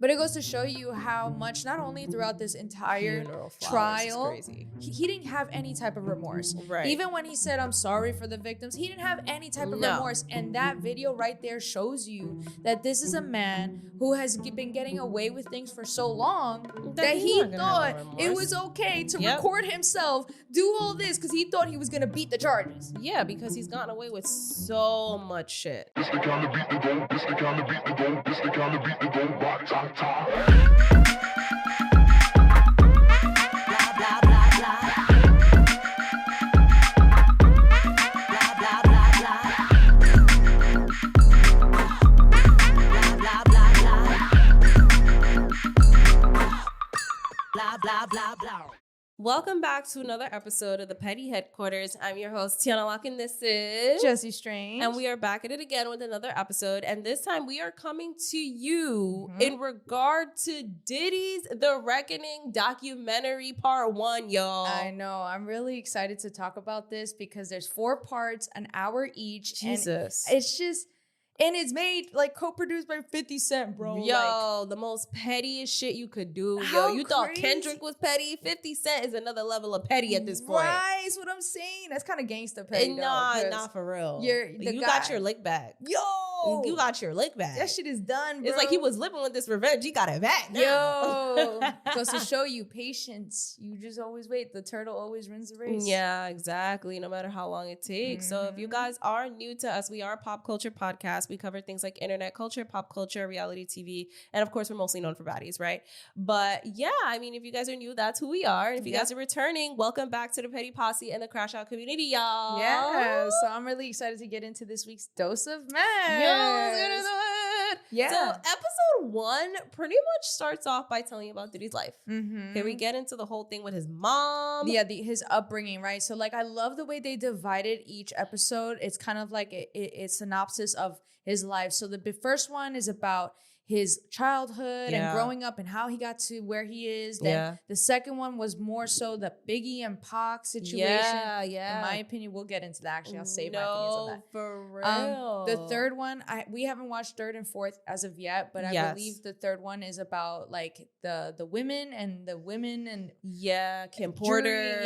But it goes to show you how much, not only throughout this entire trial, he didn't have any type of remorse. Right. Even when he said, I'm sorry for the victims, he didn't have any type of remorse. And that video right there shows you that this is a man who has been getting away with things for so long that he thought it was okay to record himself, do all this, because he thought he was going to beat the charges. Yeah, because he's gotten away with so much shit. This the kind of beat the go, this the kind of beat the go, this the kind of beat the go, rock, top, top. Blah, blah, blah. Welcome back to another episode of the Petty Headquarters. I'm your host, Tiana Locke, and this is Jessie Strange. And we are back at it again with another episode. And this time we are coming to you in regard to Diddy's The Reckoning documentary part 1, y'all. I know. I'm really excited to talk about this because there's 4 parts, an hour each. Jesus. And it's just... And it's made, like, co-produced by 50 Cent, bro. Yo, the most pettiest shit you could do. Yo, you thought Kendrick was petty? 50 Cent is another level of petty at this point. Right, that's what I'm saying. That's kind of gangsta petty, Nah, for real. You got your lick back. Yo! You got your lick back. That shit is done, bro. It's like he was living with this revenge. He got it back now. Yo! Goes to show you patience. You just always wait. The turtle always wins the race. Yeah, exactly. No matter how long it takes. So if you guys are new to us, we are a pop culture podcast. We cover things like internet culture, pop culture, reality TV, and of course, we're mostly known for baddies, right? But yeah, I mean, if you guys are new, that's who we are. And if you guys are returning, welcome back to the Petty Posse and the Crash Out community, y'all. Yeah, so I'm really excited to get into this week's dose of mess. Yeah. So episode 1 pretty much starts off by telling you about Diddy's life. Can we get into the whole thing with his mom? Yeah, his upbringing, right? So like, I love the way they divided each episode. It's kind of like a synopsis of his life. So the first one is about his childhood and growing up and how he got to where he is. Then the second one was more so the Biggie and Pac situation. Yeah. In my opinion, we'll get into that. Actually, I'll save my opinions on that. For real. The third one, we haven't watched third and fourth as of yet, but I believe the third one is about like the women and Kim Porter,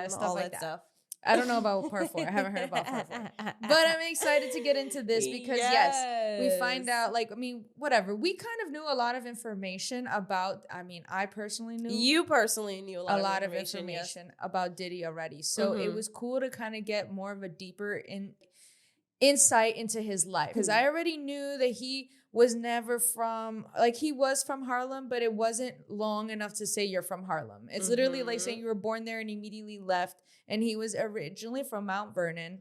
stuff all like that stuff. I don't know about part 4. I haven't heard about part 4. But I'm excited to get into this because, yes, we find out, like, I mean, whatever. We kind of knew a lot of information about, I mean, I personally knew. You personally knew a lot of information about Diddy already. So it was cool to kind of get more of a deeper insight into his life. Because I already knew that he was never from, like, he was from Harlem, but it wasn't long enough to say you're from Harlem. It's literally like saying you were born there and immediately left. And he was originally from Mount Vernon.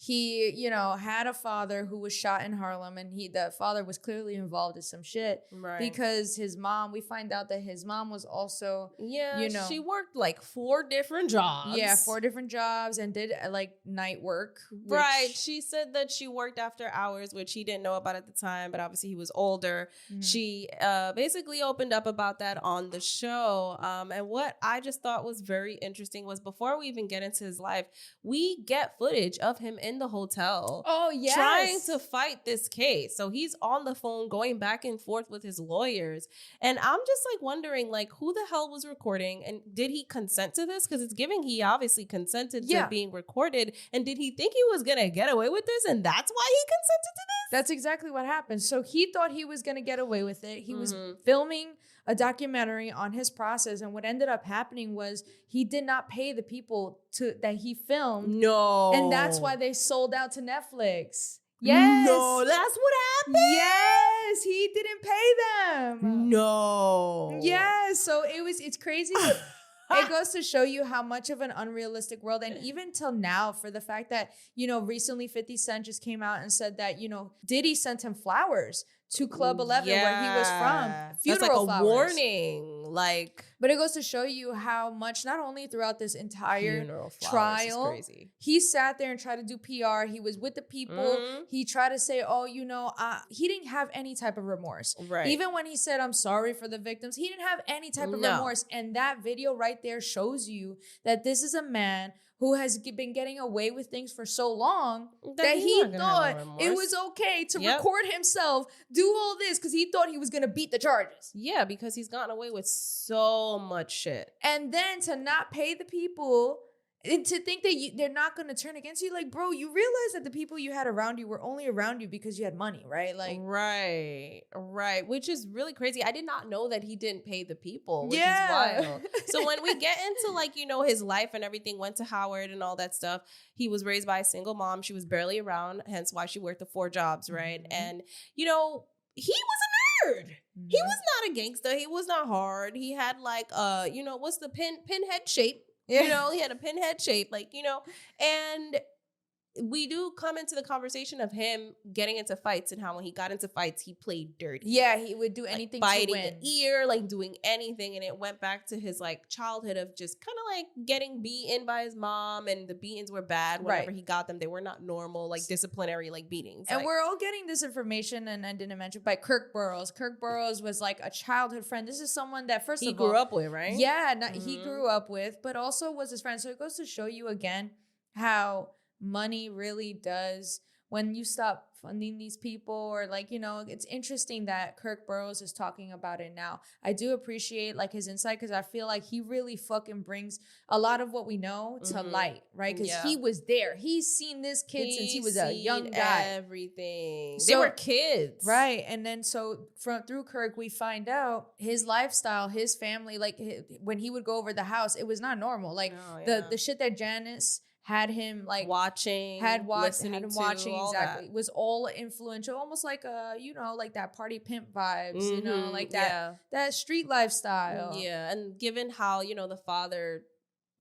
He, had a father who was shot in Harlem, and the father was clearly involved in some shit. Right. Because his mom, we find out that his mom was also, she worked like 4 different jobs. Yeah, 4 different jobs and did like night work. Right. She said that she worked after hours, which he didn't know about at the time, but obviously he was older. She basically opened up about that on the show. And what I just thought was very interesting was before we even get into his life, we get footage of him in the hotel. Oh, yes. Trying to fight this case. So he's on the phone going back and forth with his lawyers. And I'm just like wondering, like, who the hell was recording? And did he consent to this? Because it's giving he obviously consented to being recorded. And did he think he was going to get away with this? And that's why he consented to this? That's exactly what happened. So he thought he was going to get away with it. He was filming a documentary on his process, and what ended up happening was he did not pay the people that he filmed. No. And that's why they sold out to Netflix. Yes. No, that's what happened? Yes, he didn't pay them. No. Yes, so it's crazy. It goes to show you how much of an unrealistic world, and even till now, for the fact that, recently 50 Cent just came out and said that, Diddy sent him flowers to Club 11 where he was from. That's like a flowers. Warning. But it goes to show you how much, not only throughout this entire trial, he sat there and tried to do PR. He was with the people. He tried to say, he didn't have any type of remorse. Right. Even when he said, I'm sorry for the victims, he didn't have any type of remorse. And that video right there shows you that this is a man who has been getting away with things for so long that he thought it was okay to record himself, do all this because he thought he was going to beat the charges. Yeah, because he's gotten away with so much shit. And then to not pay the people and to think that they're not going to turn against you. Like, bro, you realize that the people you had around you were only around you because you had money, right? Like, right. Which is really crazy. I did not know that he didn't pay the people, which is wild. So when we get into like, you know, his life and everything, went to Howard and all that stuff, he was raised by a single mom. She was barely around, hence why she worked the 4 jobs, right? Mm-hmm. And, you know, he was a nerd. Mm-hmm. He was not a gangster. He was not hard. He had like, you know, what's the pinhead shape? Yeah. You know, he had a pinhead shape, like, you know, and we do come into the conversation of him getting into fights and how when he got into fights, he played dirty. Yeah, he would do anything like to win. Biting the ear, like doing anything. And it went back to his like childhood of just kind of like getting beaten by his mom, and the beatings were bad whenever he got them. They were not normal, like disciplinary, like beatings. And like, we're all getting this information, and I didn't mention, by Kirk Burroughs. Kirk Burroughs was like a childhood friend. This is someone that first he of all, grew up with, right? Yeah, he grew up with, but also was his friend. So it goes to show you again how money really does, when you stop funding these people, or like, you know, it's interesting that Kirk Burroughs is talking about it now. I do appreciate like his insight, because I feel like he really fucking brings a lot of what we know to light, right? Because he was there. He's seen this kid since he was a young guy. Everything. So, they were kids. Right. And then so through Kirk, we find out his lifestyle, his family, like when he would go over the house, it was not normal. Like the shit that Janice had him like watching, listening, had him watching, exactly. It was all influential, almost like you know, like that party pimp vibes, you know, like that street lifestyle. Yeah, and given how, you know, the father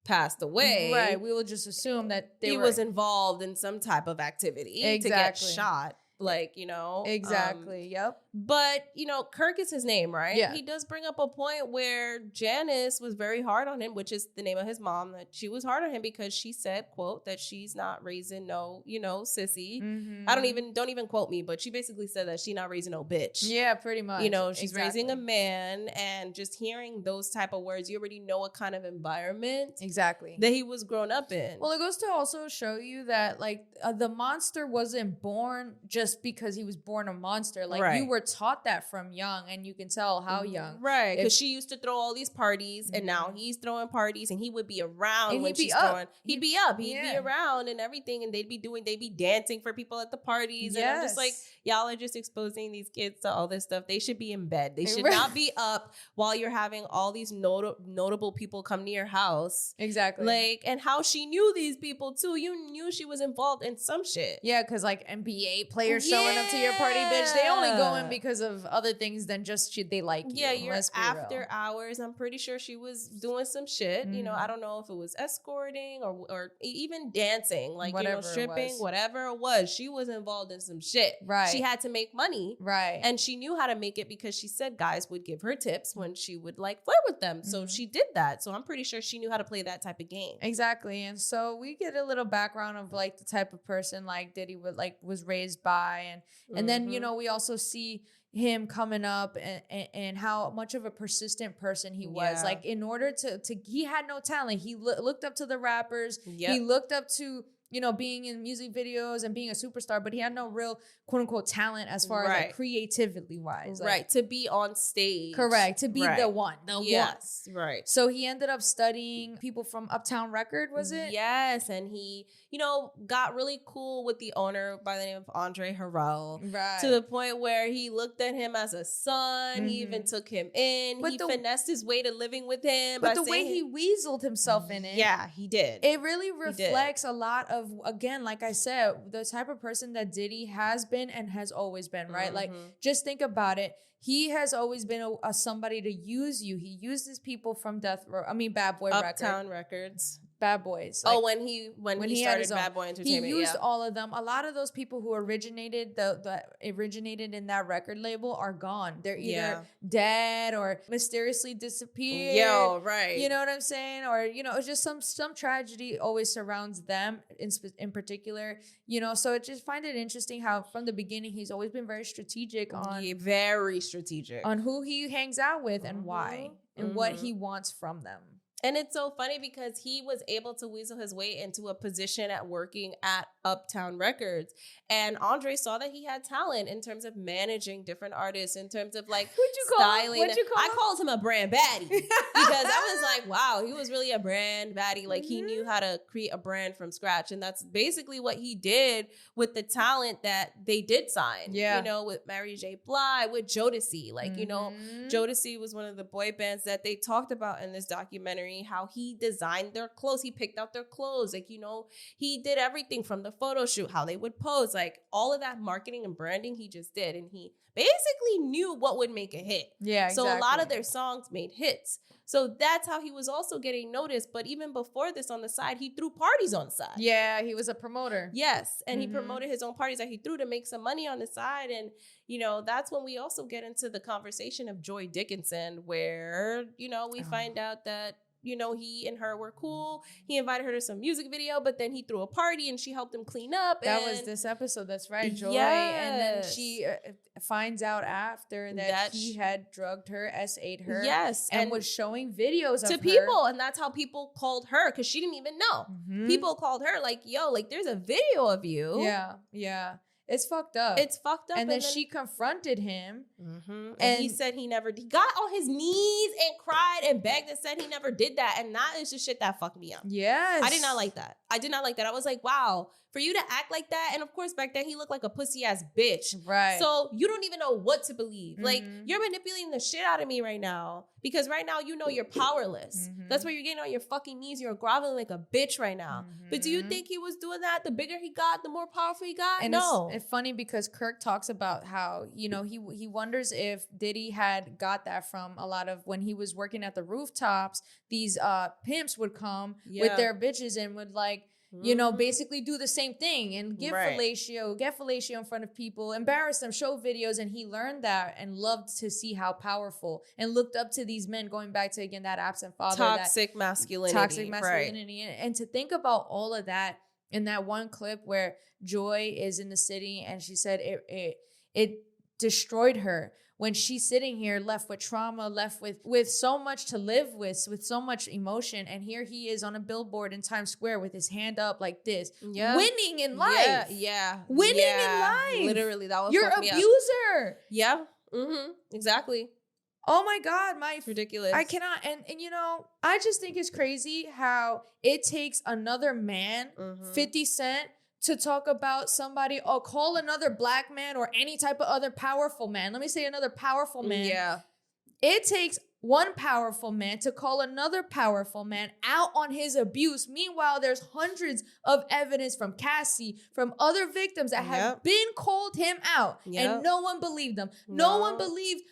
passed away, right? We will just assume that he was involved in some type of activity to get shot. Like, you know. Exactly. Yep. But, you know, Kirk is his name, right? Yeah. He does bring up a point where Janice was very hard on him, which is the name of his mom, that she was hard on him because she said, quote, that she's not raising no, you know, sissy. Mm-hmm. Don't even quote me, but she basically said that she's not raising no bitch. Yeah, pretty much. You know, she's raising a man, and just hearing those type of words, you already know what kind of environment that he was grown up in. Well, it goes to also show you that like the monster wasn't born just because he was born a monster. Like you were taught that from young, and you can tell how young. Right, because she used to throw all these parties, and now he's throwing parties, and he would be around when she's throwing. He'd be up. He'd be around and everything, and they'd be dancing for people at the parties. And I'm just like, y'all are just exposing these kids to all this stuff. They should be in bed. They should not be up while you're having all these notable people come to your house. Exactly. Like, and how she knew these people too. You knew she was involved in some shit. Yeah, because like NBA players showing up to your party, bitch. They only go in because of other things than just they like you. Yeah, you're after hours. I'm pretty sure she was doing some shit. You know, I don't know if it was escorting or even dancing, like, whatever, you know, stripping, whatever it was. She was involved in some shit. Right. She had to make money. Right. And she knew how to make it because she said guys would give her tips when she would like flirt with them. So she did that. So I'm pretty sure she knew how to play that type of game. Exactly. And so we get a little background of like the type of person like Diddy was raised by, and then, you know, we also see him coming up and how much of a persistent person he was. Like, in order to he had no talent. He looked up to the rappers. He looked up to, you know, being in music videos and being a superstar, but he had no real quote unquote talent as far as like creativity wise. Like, to be on stage. Correct. To be the one. Yes. Right. So he ended up studying people from Uptown Record, was it? Yes. And he, you know, got really cool with the owner by the name of Andre Harrell. Right. To the point where he looked at him as a son. He even took him in. But he finessed his way to living with him. But the way he weaseled himself in it. Yeah, he did. It really reflects a lot of, again, like I said, the type of person that Diddy has been and has always been, right? Like, just think about it. He has always been a somebody to use you. He uses people from Bad Boy Uptown Records. Bad Boys. Like, when he started Bad Boy Entertainment, he used all of them. A lot of those people who originated in that record label are gone. They're either dead or mysteriously disappeared. Yeah, right. You know what I'm saying? Or, you know, it's just some tragedy always surrounds them in particular. You know, so I just find it interesting how from the beginning he's always been very strategic on very strategic on who he hangs out with and why and what he wants from them. And it's so funny because he was able to weasel his way into a position at working at Uptown Records. And Andre saw that he had talent in terms of managing different artists, in terms of like styling. I called him a brand baddie because I was like, wow, he was really a brand baddie. Like he knew how to create a brand from scratch. And that's basically what he did with the talent that they did sign. Yeah. You know, with Mary J. Blige, with Jodeci. Like, you know, Jodeci was one of the boy bands that they talked about in this documentary, how he designed their clothes. He picked out their clothes. Like, you know, he did everything from the photo shoot, how they would pose, like all of that marketing and branding he just did. And he basically knew what would make a hit. Yeah, exactly. So a lot of their songs made hits. So that's how he was also getting noticed. But even before this, on the side, he threw parties on the side. Yeah, he was a promoter. Yes. And he promoted his own parties that he threw to make some money on the side. And, you know, that's when we also get into the conversation of Joy Dickinson, where, you know, we find out that, you know, he and her were cool. He invited her to some music video, but then he threw a party and she helped him clean up. That was this episode. That's right, Joy. Yes. And then she finds out after that he had drugged her, S8'd her. Yes. And was showing videos to of people. And that's how people called her, because she didn't even know. People called her like, yo, like there's a video of you. Yeah. Yeah. It's fucked up. It's fucked up. And then she confronted him. And he said he never did. He got on his knees and cried and begged and said he never did that. And that is just shit that fucked me up. Yes. I did not like that. I was like, wow, for you to act like that. And of course, back then he looked like a pussy ass bitch. Right. So you don't even know what to believe. Like, you're manipulating the shit out of me right now, because right now, you know, you're powerless. That's why you're getting on your fucking knees. You're groveling like a bitch right now. But do you think he was doing that? The bigger he got, the more powerful he got? And no. It's funny because Kirk talks about how, you know, he wonders if Diddy had got that from a lot of when he was working at the rooftops, these pimps would come with their bitches and would like, you know, basically do the same thing and give fellatio, get fellatio in front of people, embarrass them, show videos. And he learned that and loved to see how powerful, and looked up to these men, going back to, again, that absent father. Toxic masculinity. Right. And to think about all of that in that one clip where Joy is in the city and she said it destroyed her. When she's sitting here left with trauma, left with so much to live with so much emotion. And here he is on a billboard in Times Square with his hand up like this, winning in life. Winning in life. Literally, that was your abuser. Yeah. Exactly. Oh my God, it's ridiculous. I cannot. And you know, I just think it's crazy how it takes another man, 50 Cent, to talk about somebody, or call another black man or any type of other powerful man. Let me say another powerful man. Yeah. It takes one powerful man to call another powerful man out on his abuse. Meanwhile, there's hundreds of evidence from Cassie, from other victims that have been called him out, and no one believed them. No one believed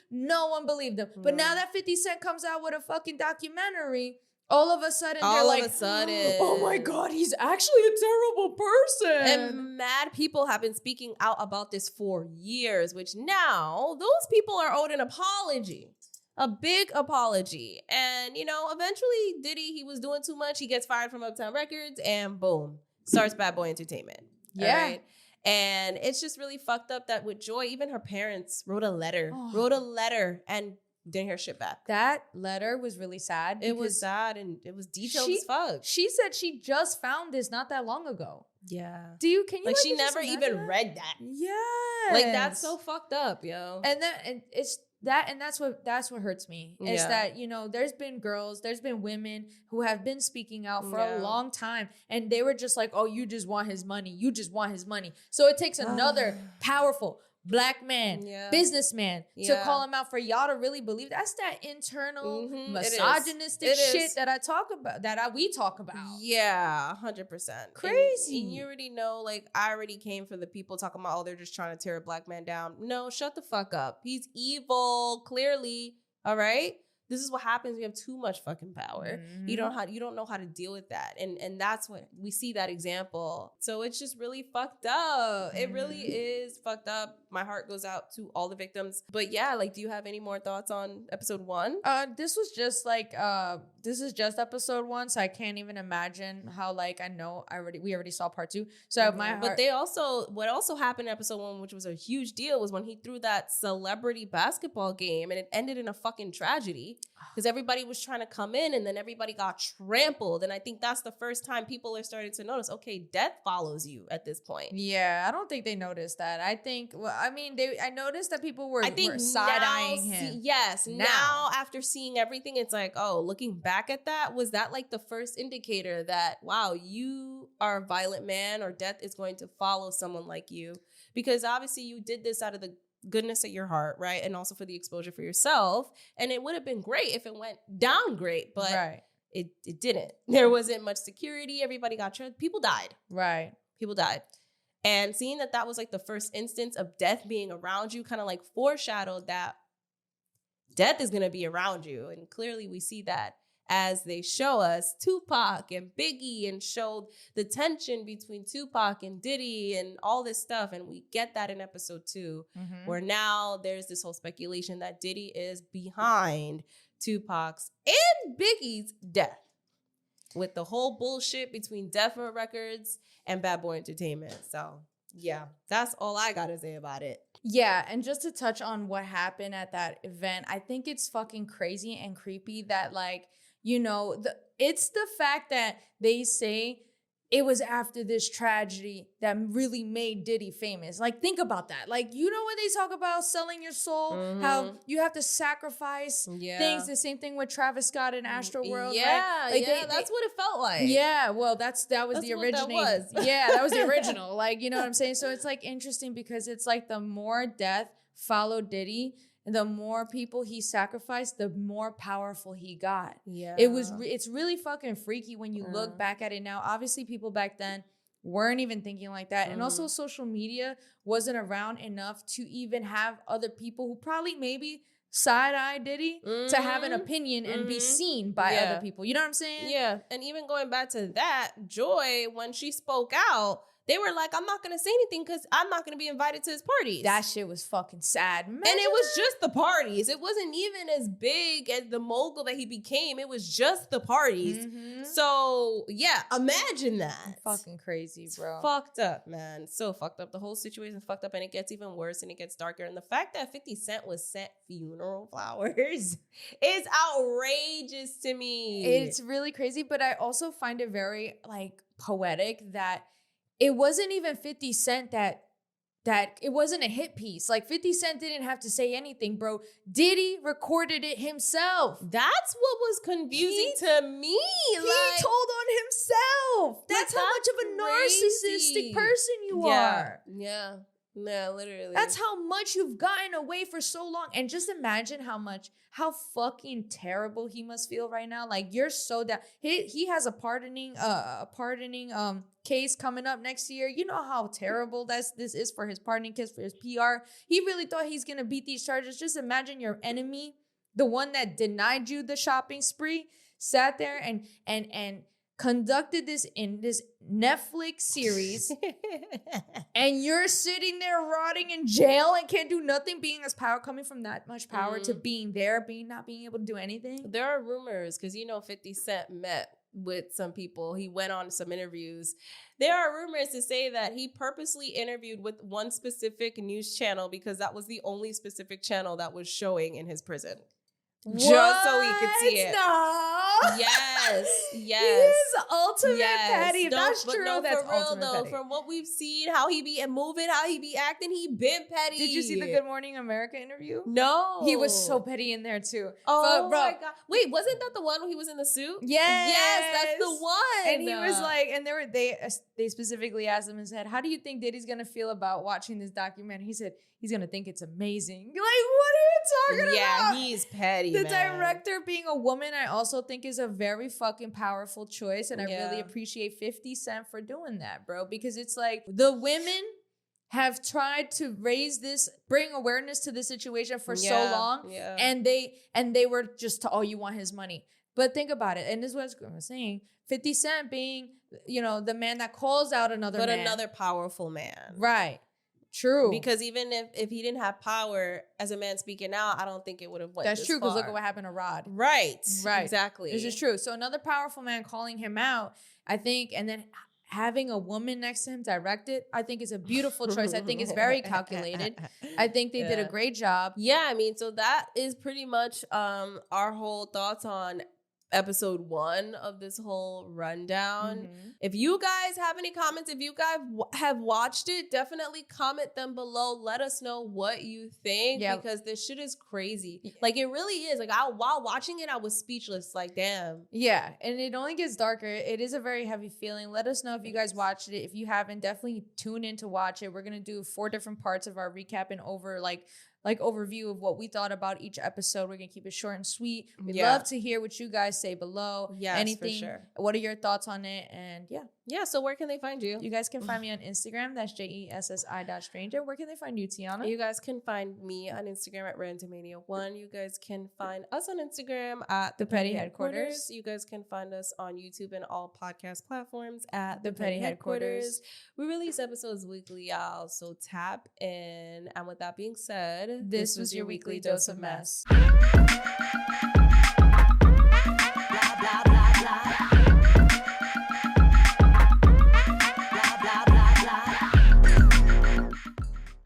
them. But now that 50 Cent comes out with a fucking documentary, all of a sudden, they're like, oh my God, he's actually a terrible person. And mad people have been speaking out about this for years, which now those people are owed an apology. A big apology. And, you know, eventually Diddy, he was doing too much. He gets fired from Uptown Records and boom, starts Bad Boy Entertainment. Yeah. All right? And it's just really fucked up that with Joy, even her parents wrote a letter and didn't hear shit back. That letter was really sad. It was sad and it was detailed as fuck. She said she just found this not that long ago. Yeah. Can you like she never even read that? Yeah. Like that's so fucked up, yo. And that's what hurts me. Is that, you know, there's been women who have been speaking out for a long time, and they were just like, oh, you just want his money. You just want his money. So it takes another powerful black man, businessman, to call him out for y'all to really believe. That's that internal misogynistic shit that we talk about. Yeah, 100%. Crazy. And you already know, like, I already came for the people talking about, oh, they're just trying to tear a black man down. No, shut the fuck up. He's evil, clearly. All right? This is what happens when you have too much fucking power. You don't know how to deal with that. And that's what we see, that example. So it's just really fucked up. It really is fucked up. My heart goes out to all the victims. But yeah, like, do you have any more thoughts on episode 1? This was just like this is just episode 1, so I can't even imagine how, like, we already saw part 2. So my heart. But what also happened in episode 1, which was a huge deal, was when he threw that celebrity basketball game and it ended in a fucking tragedy. because everybody was trying to come in and then everybody got trampled. And I think that's the first time people are starting to notice, okay, death follows you at this point. Yeah, I don't think they noticed that. I think, well, I mean, I noticed that people were were side-eyeing him. Now after seeing everything, it's like, oh, looking back at that, was that like the first indicator that, wow, you are a violent man or death is going to follow someone like you? Because obviously you did this out of the goodness of your heart, right? And also for the exposure for yourself. And it would have been great if it went down great, but it didn't. There wasn't much security. Everybody got tried. People died. Right. People died. And seeing that was like the first instance of death being around you kind of like foreshadowed that death is going to be around you. And clearly we see that as they show us Tupac and Biggie and showed the tension between Tupac and Diddy and all this stuff. And we get that in episode 2, where now there's this whole speculation that Diddy is behind Tupac's and Biggie's death, with the whole bullshit between Death Row Records and Bad Boy Entertainment. So yeah, that's all I got to say about it. Yeah, and just to touch on what happened at that event, I think it's fucking crazy and creepy that, like, you know, it's the fact that they say it was after this tragedy that really made Diddy famous. Like, think about that. Like, you know when they talk about selling your soul, how you have to sacrifice things. The same thing with Travis Scott and Astroworld. Yeah, right? Like that's what it felt like. Yeah, well, that was the original. Yeah, that was the original. Like, you know what I'm saying? So it's like interesting because it's like the more death followed Diddy, the more people he sacrificed, the more powerful he got. Yeah. It's really fucking freaky when you look back at it now. Obviously, people back then weren't even thinking like that. And also social media wasn't around enough to even have other people who probably maybe side-eye Diddy to have an opinion and be seen by other people. You know what I'm saying? Yeah. And even going back to that, Joy, when she spoke out, they were like, I'm not going to say anything because I'm not going to be invited to his parties. That shit was fucking sad. And it was just the parties. It wasn't even as big as the mogul that he became. It was just the parties. So, yeah, imagine that. Fucking crazy, bro. It's fucked up, man. So fucked up. The whole situation's fucked up, and it gets even worse and it gets darker. And the fact that 50 Cent was sent funeral flowers is outrageous to me. It's really crazy, but I also find it very, like, poetic that it wasn't even 50 Cent that it wasn't a hit piece. Like 50 Cent didn't have to say anything, bro. Diddy recorded it himself. That's what was confusing to me. He told on himself. That's how much of a narcissistic person you are. Yeah. Yeah, literally. That's how much you've gotten away for so long. And just imagine how fucking terrible he must feel right now. Like, you're so down. He has a pardoning case coming up next year. You know how terrible this is for his pardoning case, for his PR. He really thought he's gonna beat these charges. Just imagine your enemy, the one that denied you the shopping spree, sat there and conducted this in this Netflix series, and you're sitting there rotting in jail and can't do nothing, coming from that much power to being there, not being able to do anything. There are rumors, because 50 Cent met with some people. He went on some interviews. There are rumors to say that he purposely interviewed with one specific news channel because that was the only specific channel that was showing in his prison. Just so he could see it. No. Yes. He is ultimate petty. If that's but true, no, that's for real ultimate though. petty. From what we've seen, how he be moving, how he be acting, he been petty. Did you see the Good Morning America interview? No. He was so petty in there too. Oh, bro. My God. Wait, wasn't that the one when he was in the suit? Yes, that's the one. And he was like, and they specifically asked him and said, "How do you think Diddy's gonna feel about watching this documentary?" He said, "He's gonna think it's amazing." Like, what are you talking about? Yeah, he's petty. The director being a woman, I also think is a very fucking powerful choice, and I really appreciate 50 Cent for doing that, bro, because it's like the women have tried to bring awareness to this situation for so long, and they were just, you want his money. But think about it, and this is what I was saying, 50 Cent being, the man that calls out another man. Another powerful man. Right. True. Because even if he didn't have power as a man speaking out, I don't think it would have went That's this true, because far. look at what happened to Rod. Right. Right. Exactly. This is true. So another powerful man calling him out, I think, and then having a woman next to him direct it, I think is a beautiful choice. I think it's very calculated. I think they did a great job. Yeah, I mean, so that is pretty much our whole thoughts on episode 1 of this whole rundown. If you guys have any comments, if you guys have watched it, definitely comment them below. Let us know what you think, because this shit is crazy. Like, it really is. Like, while watching it, I was speechless. Like, damn. Yeah, and it only gets darker. It is a very heavy feeling. Let us know if you guys watched it. If you haven't, definitely tune in to watch it. We're gonna do 4 different parts of our recap and overview of what we thought about each episode. We're gonna keep it short and sweet. We'd love to hear what you guys say below. Yes, anything. For sure. What are your thoughts on it? And yeah. So where can they find you? You guys can find me on Instagram. That's JESSI.stranger. Where can they find you, Tiana? You guys can find me on Instagram at Randomania1. You guys can find us on Instagram at The Petty Headquarters. You guys can find us on YouTube and all podcast platforms at The Petty Headquarters. We release episodes weekly, y'all. So tap in. And with that being said, this was your weekly dose of mess.